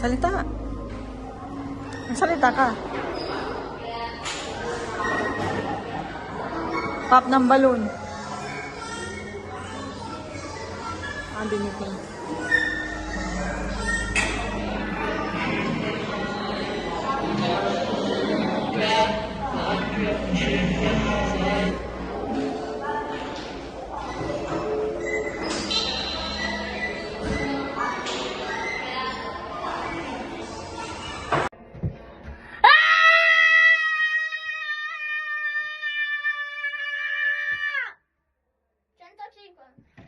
Salita. Magsalita ka. Pop ng balloon. Dinig lang.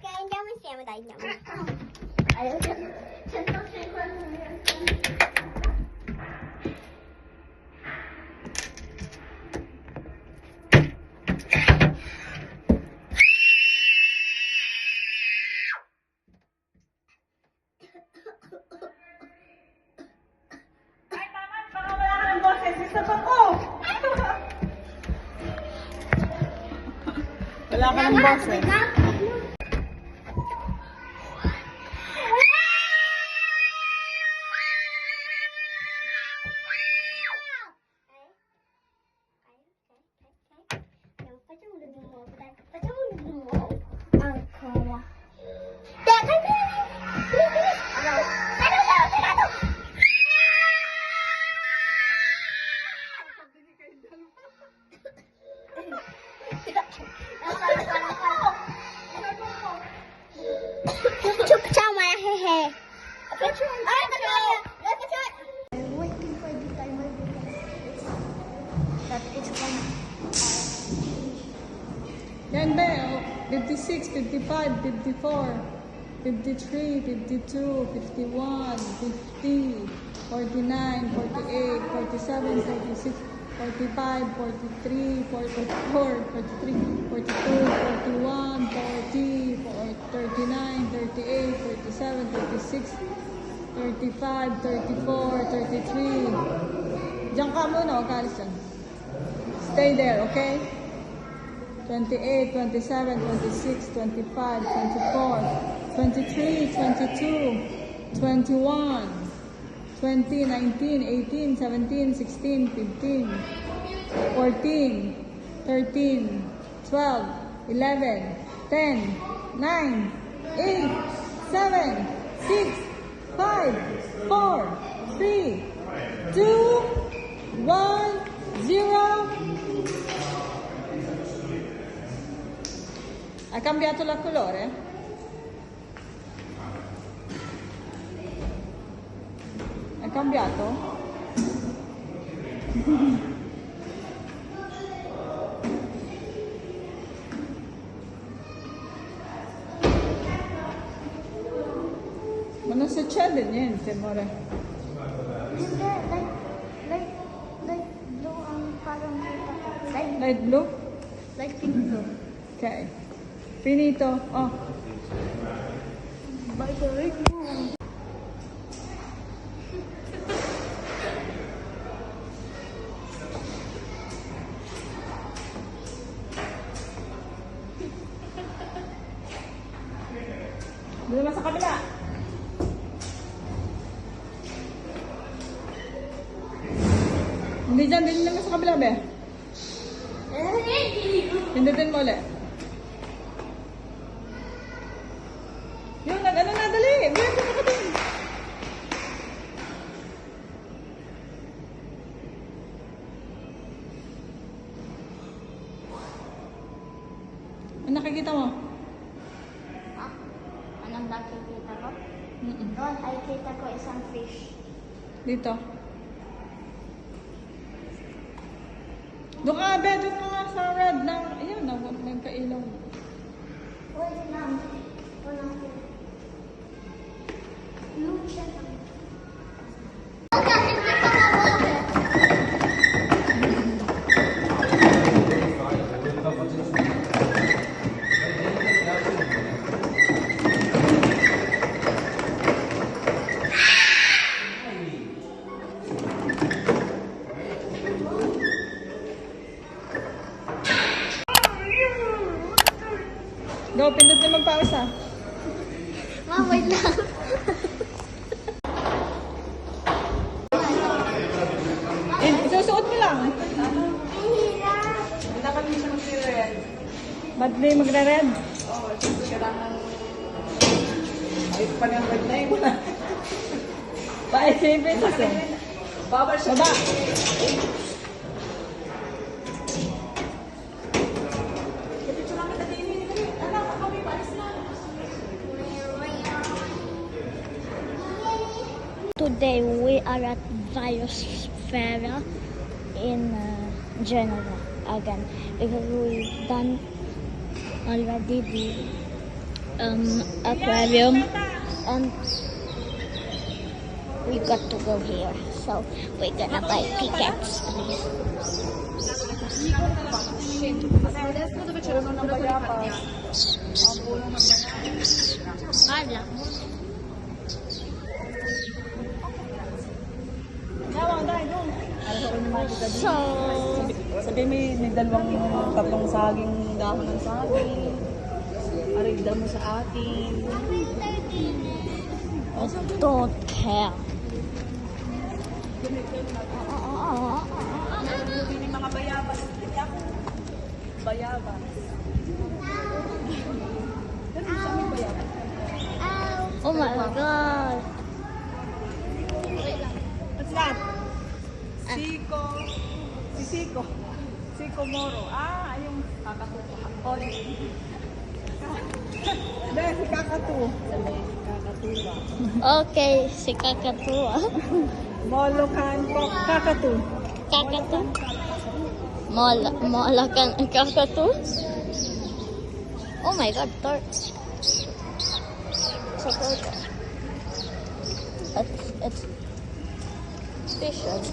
Kaya andiamo insieme, dai, andiamo. Allora, 150. Ay, tama. Baka wala ka ng boses. Isa pa ko. Wala ka ng boses. Facciamo un nuovo. Ancora. Dai, dai, dai. Allora. Ciao, ma hehe. Waiting for the timer that is one. Yan ba? 56, 55, 54, 53, 52, 51, 50, 49, 48, 47, 46, 45, 43, 44, 43, 42, 41, 40, 39, 38, 37, 36, 35, 34, 33. Diyan ka muna, huwag ka alis dyan. Stay there, okay? 28, 27, 26, 25, 24, 23, 22, 21, 20, 19, 18, 17, 16, 15, 14, 13, 12, 11, 10, 9, 8, 7, 6, 5, 4, 3, 2, 1, 0. Ha cambiato la colore? È cambiato? Ma non succede niente, amore. Like blue ang parang Light blue? like pink blue. Okay. Finito. Oh. Bye-bye. Doon naman sa kabila. Hindi dyan. Din naman sa kabila, be. Pindutin mo ulit. Yun, nag-ano na, dali. Bilang ko ka din. Ano nakikita mo? Anong nakikita ko? Mm-mm. Doon ay kita ko isang fish. Dito. Doon ka, be. Doon ka nga sa red na. Ayan, nagkailaw. Pwede lang. Walang blue siya lang. Go, pindot naman pausa. Ma, wait lang. lang. Hindi na kami siya mag-red. Ba't di magre-red? Oo, siyempre kailangan... Ay, panangad na yun. Paisipin sa so. Bawal siya. Baba. Picture lang kita din. Anak, kami paalis na. Today we are at Biosphere in Genoa again because we've done already the aquarium and we got to go here, so we're gonna buy tickets. Hala. So, Sabi may tatlong saging dahon ng saging. Arigda mo sa atin. I don't care. May mga bayabas. Bayabas. Oh my god. What's that? Siko. Si Siko. Siko Moro. Ah, yung kakatuwa. Oh, dahil si Kakatu. Kakatuwa. Okay, si Kakatua. Molokan ko. Kakatu. Kakatu? Molakan Kakatu? Oh my god, torch. So good. It's fishes.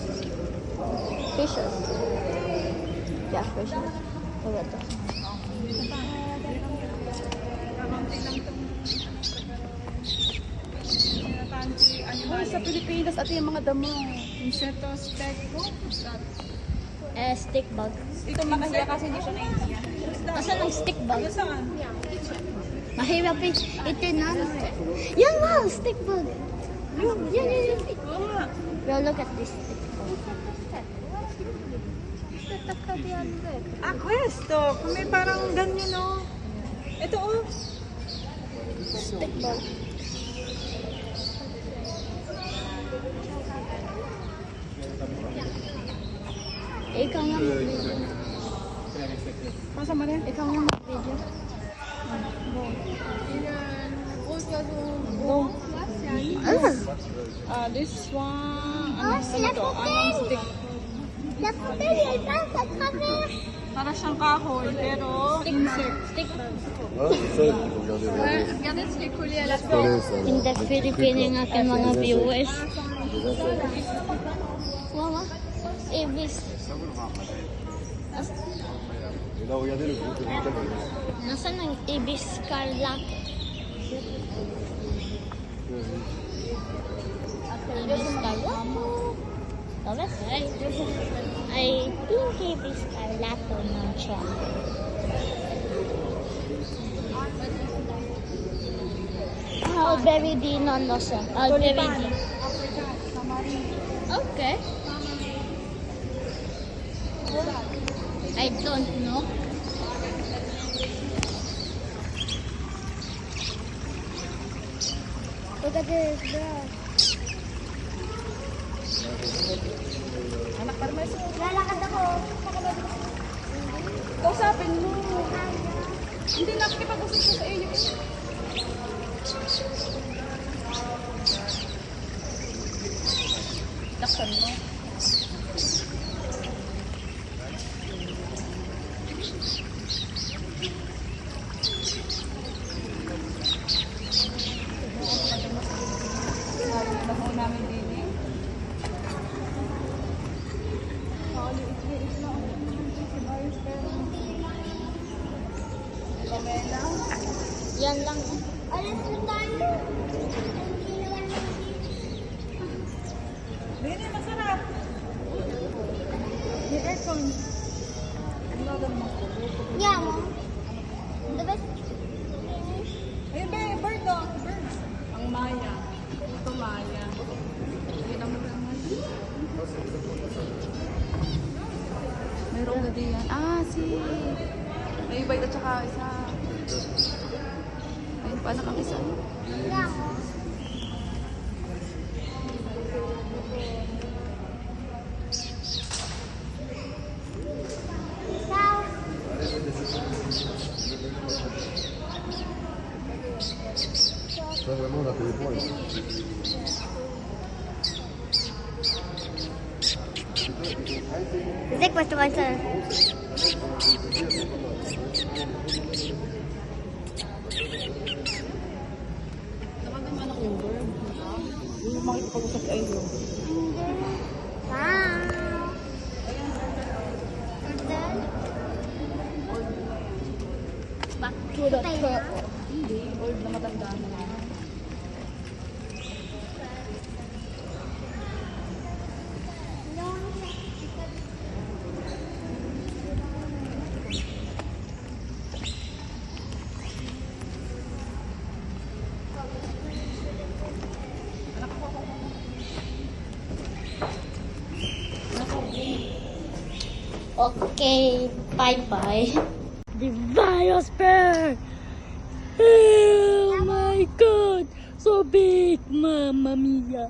Fishes. Yeah, fishes. Look at this. Ay, sa Pilipinas, ate yung mga damo. Insecto spectro. Stick bug. Ito makahiya kasi hindi siya naintindihan. Asan ang stick bug? Saan? Mahirap itinan. Yan nga, stick bug. Yan. Well, look at this stick bug. Ah, questo. Kung may parang ganyan, no? Ito, oh. Stick bug. Ikaw nga mag-video. Masa mo rin? Ikaw nga mag-video. This one, ano to? Anong stick? Para siyang kahoy, pero insect. Stick bug. Ah, c'est ça, il faut regarder le regardez. Hindi Filipino ng aking mga viewers. Mama, Ibis. Et là, regardez le groupe de Nicolas. Nasaan ang Ibis Scarlet? Ibis Scarlet? Tapos, ay pink Ibis Scarlet naman siya. Mulberry din on Lawson. Mulberry din. Okay. I don't know. Look at this, bro. Anak, para may Lalakad ako. kausapin mo. Hindi nakikipag-usap ko sa iyo. Laksan mo. Baho namin din eh. Yan lang. Alis na tayo. Hindi, masarap. May aircon. Ang lagan mo. Yeah, Mom. The best. Ayun ba, bird oh. Birds. Ang Maya. Ito Maya. Hindi naman ang Maya. sila diyan. Ah, si... May iba at saka isa. Ayun pa, nakakisa. C'est vraiment la téléphone. Zek, was du meinst? Nakaganda na ko yung bird. Yung makikipag-usap ay yun. Wow. Hindi, old na matanda na. Okay, bye-bye. The biosphere! Oh my god! So big, Mamma Mia!